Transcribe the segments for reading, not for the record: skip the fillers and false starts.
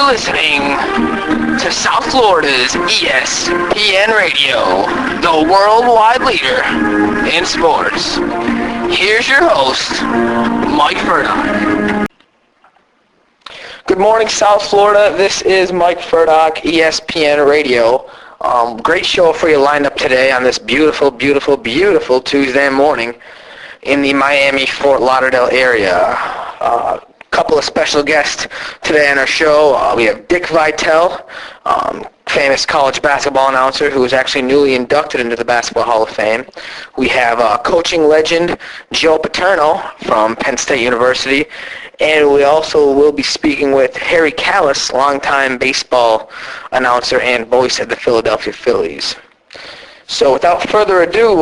You're listening to South Florida's ESPN Radio, the worldwide leader in sports. Here's your host, Mike Furdock. Good morning, South Florida. This is Mike Furdock, ESPN Radio. Great show for you lined up today on this beautiful, beautiful, beautiful Tuesday morning in the Miami-Fort Lauderdale area. Couple of special guests today on our show. We have Dick Vitale, famous college basketball announcer who was actually newly inducted into the Basketball Hall of Fame. We have coaching legend Joe Paterno from Penn State University. And we also will be speaking with Harry Kalas, longtime baseball announcer and voice of the Philadelphia Phillies. So without further ado,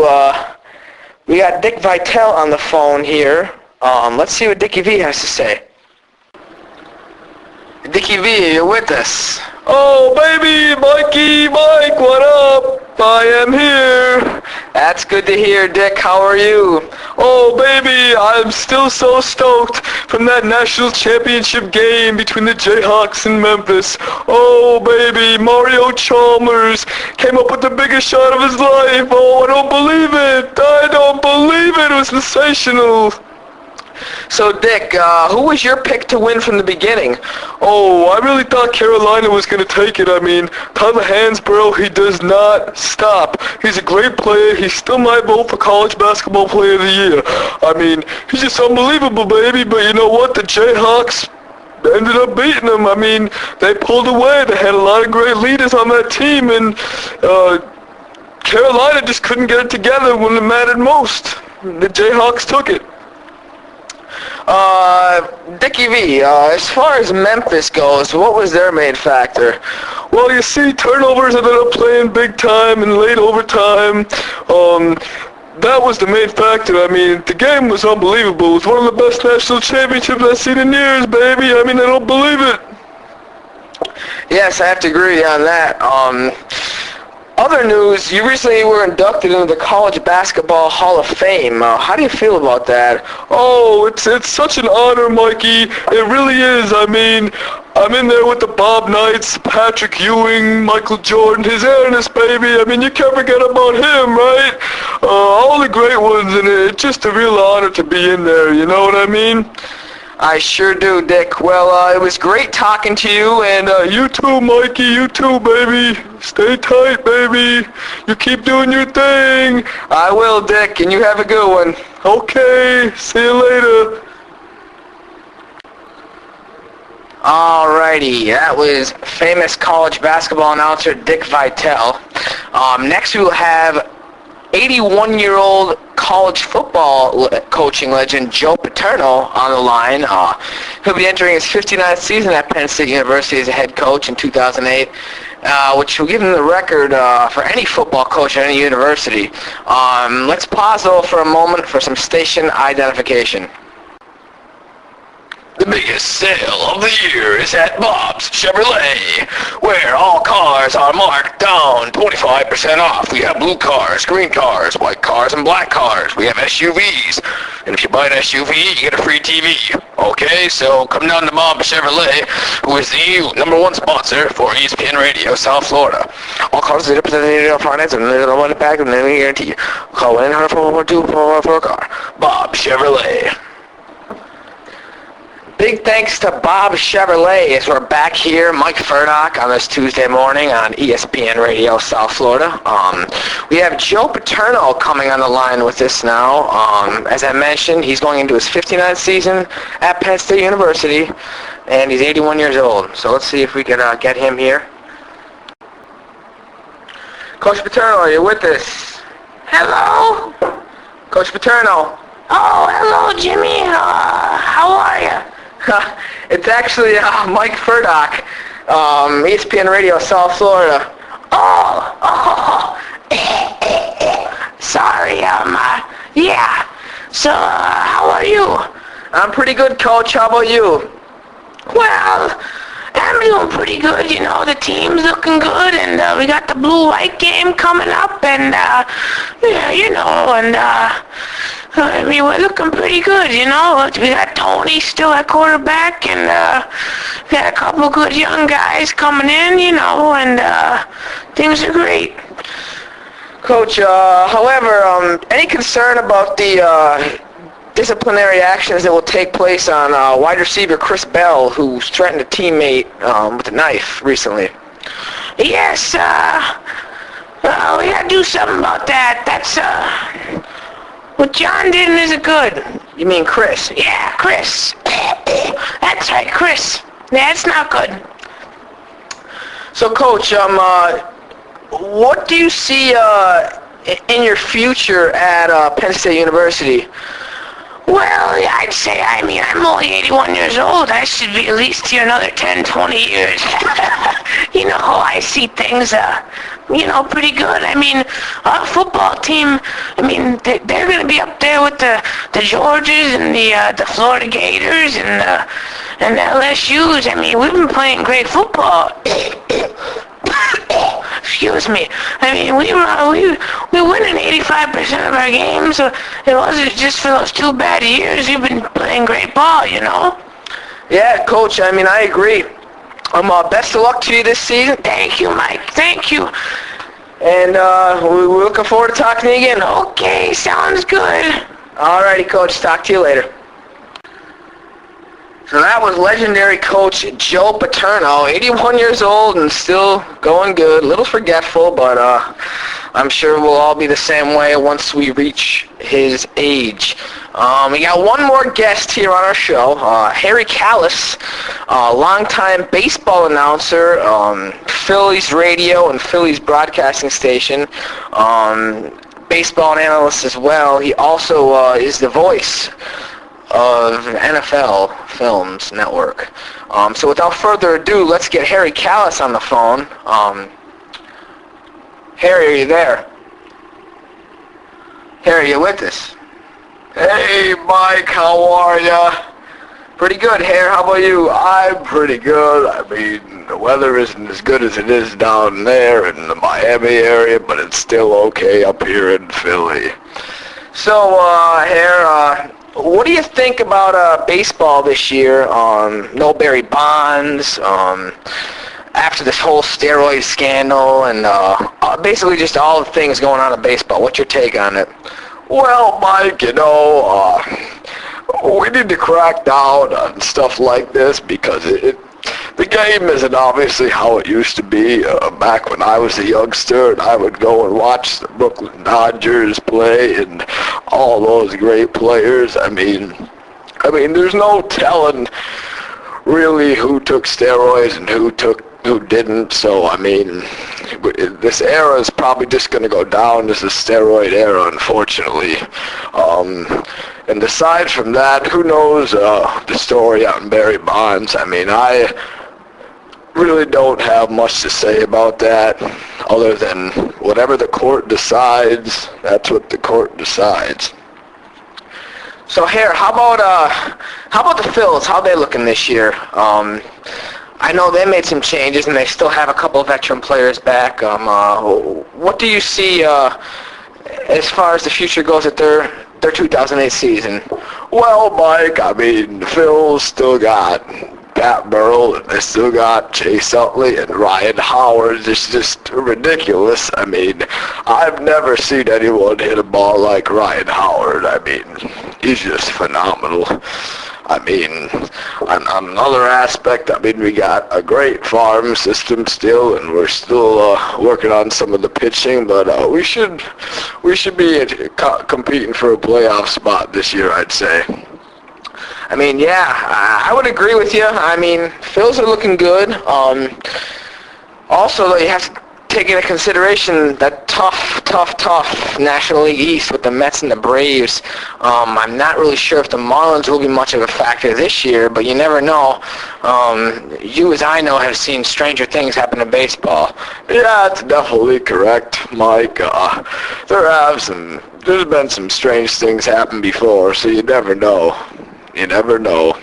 we got Dick Vitale on the phone here. Let's see what Dickie V has to say. Dickie V, you're with us. Oh, baby, Mikey, Mike, what up? I am here. That's good to hear, Dick. How are you? Oh, baby, I'm still so stoked from that national championship game between the Jayhawks and Memphis. Oh, baby, Mario Chalmers came up with the biggest shot of his life. Oh, I don't believe it. I don't believe it. It was sensational. So, Dick, who was your pick to win from the beginning? Oh, I really thought Carolina was going to take it. I mean, Tyler Hansborough, he does not stop. He's a great player. He still might vote for College Basketball Player of the Year. I mean, he's just unbelievable, baby. But you know what? The Jayhawks ended up beating them. I mean, they pulled away. They had a lot of great leaders on that team, and Carolina just couldn't get it together when it mattered most. The Jayhawks took it. Dickie V, as far as Memphis goes, what was their main factor? Well, you see, turnovers ended up playing big time and late overtime. That was the main factor. I mean, the game was unbelievable. It was one of the best national championships I've seen in years, baby. I mean, I don't believe it. Yes, I have to agree on that. Other news, you recently were inducted into the College Basketball Hall of Fame. How do you feel about that? Oh, it's such an honor, Mikey. It really is. I mean, I'm in there with the Bob Knights, Patrick Ewing, Michael Jordan, His Airness, baby. I mean, you can't forget about him, right? All the great ones, and it's just a real honor to be in there, you know what I mean? I sure do, Dick. Well, it was great talking to you, and you too, Mikey. You too, baby. Stay tight, baby. You keep doing your thing. I will, Dick, and you have a good one. Okay, see you later. Alrighty, that was famous college basketball announcer Dick Vitale. Next we will have 81-year-old college football coaching legend Joe Paterno on the line. He'll be entering his 59th season at Penn State University as a head coach in 2008, which will give him the record for any football coach at any university. Let's pause, though, for a moment for some station identification. The biggest sale of the year is at Bob's Chevrolet, where all cars are marked down 25% off. We have blue cars, green cars, white cars, and black cars. We have SUVs, and if you buy an SUV, you get a free TV. Okay, so come down to Bob's Chevrolet, who is the #1 sponsor for ESPN Radio South Florida. All cars are represented on finance, and there's no money back, and then we guarantee you. Call 1-800-442 for a car. Bob Chevrolet. Big thanks to Bob Chevrolet as we're back here, Mike Furdock, on this Tuesday morning on ESPN Radio South Florida. We have Joe Paterno coming on the line with us now. As I mentioned, he's going into his 59th season at Penn State University, and he's 81 years old. So let's see if we can get him here. Coach Paterno, are you with us? Hello? Coach Paterno. Oh, hello, Jimmy. How are you? It's actually Mike Furdock, ESPN Radio South Florida. Oh. Sorry, yeah. So, how are you? I'm pretty good, Coach. How about you? Well, I'm doing pretty good. You know, the team's looking good, and we got the blue-white game coming up, and, yeah, you know, and I mean, we're looking pretty good, you know. We got Tony still at quarterback, and got a couple good young guys coming in, you know, and things are great. Coach, however, any concern about the disciplinary actions that will take place on wide receiver Chris Bell, who threatened a teammate with a knife recently? Yes, we gotta do something about that. That's, what John did isn't good. You mean Chris? Yeah, Chris. That's right, Chris. That's not good. So, Coach, what do you see in your future at Penn State University? Well, I'd say, I mean, I'm only 81 years old. I should be at least here another 10, 20 years. You know, I see things, you know, pretty good. I mean, our football team, I mean, they're going to be up there with the Georges and the Florida Gators and the LSUs. I mean, we've been playing great football. Excuse me. I mean, we winning 85% of our games. So it wasn't just for those 2 bad years. We've been playing great ball, you know. Yeah, Coach. I mean, I agree. Best of luck to you this season. Thank you, Mike. Thank you. And we're looking forward to talking to you again. Okay, sounds good. Alrighty, Coach. Talk to you later. So that was legendary coach Joe Paterno, 81 years old and still going good. A little forgetful, but I'm sure we'll all be the same way once we reach his age. We got one more guest here on our show, Harry Kalas, longtime baseball announcer, Phillies radio and Phillies broadcasting station, baseball analyst as well. He also is the voice of NFL Films Network. So without further ado, let's get Harry Kalas on the phone. Harry, are you there? Harry, you with us? Hey, Mike, how are ya? Pretty good, Harry. How about you? I'm pretty good. I mean, the weather isn't as good as it is down there in the Miami area, but it's still okay up here in Philly. So, Harry, what do you think about baseball this year? No Barry Bonds, after this whole steroid scandal, and basically just all the things going on in baseball. What's your take on it? Well, Mike, you know, we need to crack down on stuff like this because the game isn't obviously how it used to be back when I was a youngster, and I would go and watch the Brooklyn Dodgers play and all those great players. I mean, there's no telling really who took steroids and who didn't. So, I mean, this era is probably just going to go down as a steroid era, unfortunately. And aside from that, who knows the story on Barry Bonds? I mean, I really don't have much to say about that other than whatever the court decides, that's what the court decides. So, Harry, how about the Phils? How are they looking this year? I know they made some changes, and they still have a couple of veteran players back. What do you see as far as the future goes at their 2008 season? Well, Mike, I mean, the Phils still got Pat Burrell, and they still got Chase Utley and Ryan Howard. It's just ridiculous. I mean, I've never seen anyone hit a ball like Ryan Howard. I mean, he's just phenomenal. I mean, on another aspect, I mean, we got a great farm system still, and we're still working on some of the pitching, but we should be competing for a playoff spot this year, I'd say. I mean, yeah, I would agree with you. I mean, Phils are looking good. Also, though, you have to take into consideration that tough National League East with the Mets and the Braves. I'm not really sure if the Marlins will be much of a factor this year, but you never know. You, as I know, have seen stranger things happen in baseball. Yeah, that's definitely correct, Mike. There's been some strange things happen before, so you never know. You never know.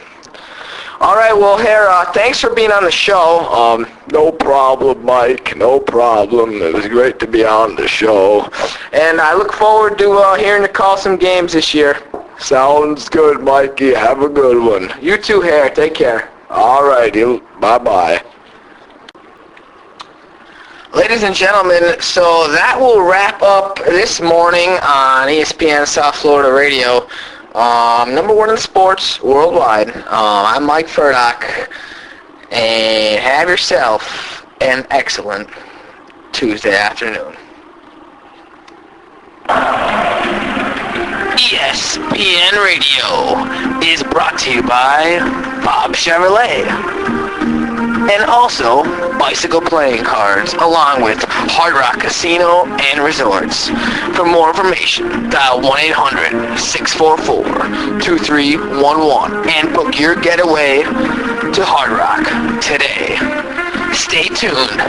All right, well, Harry, thanks for being on the show. No problem, Mike. No problem. It was great to be on the show. And I look forward to hearing you call some games this year. Sounds good, Mikey. Have a good one. You too, Harry. Take care. All righty. Bye-bye. Ladies and gentlemen, so that will wrap up this morning on ESPN South Florida Radio. Number one in sports worldwide. I'm Mike Furdock. And have yourself an excellent Tuesday afternoon. ESPN Radio is brought to you by Bob Chevrolet. And also bicycle playing cards, along with Hard Rock Casino and Resorts. For more information, dial 1-800-644-2311 and book your getaway to Hard Rock today. Stay tuned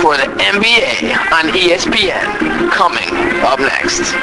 for the NBA on ESPN coming up next.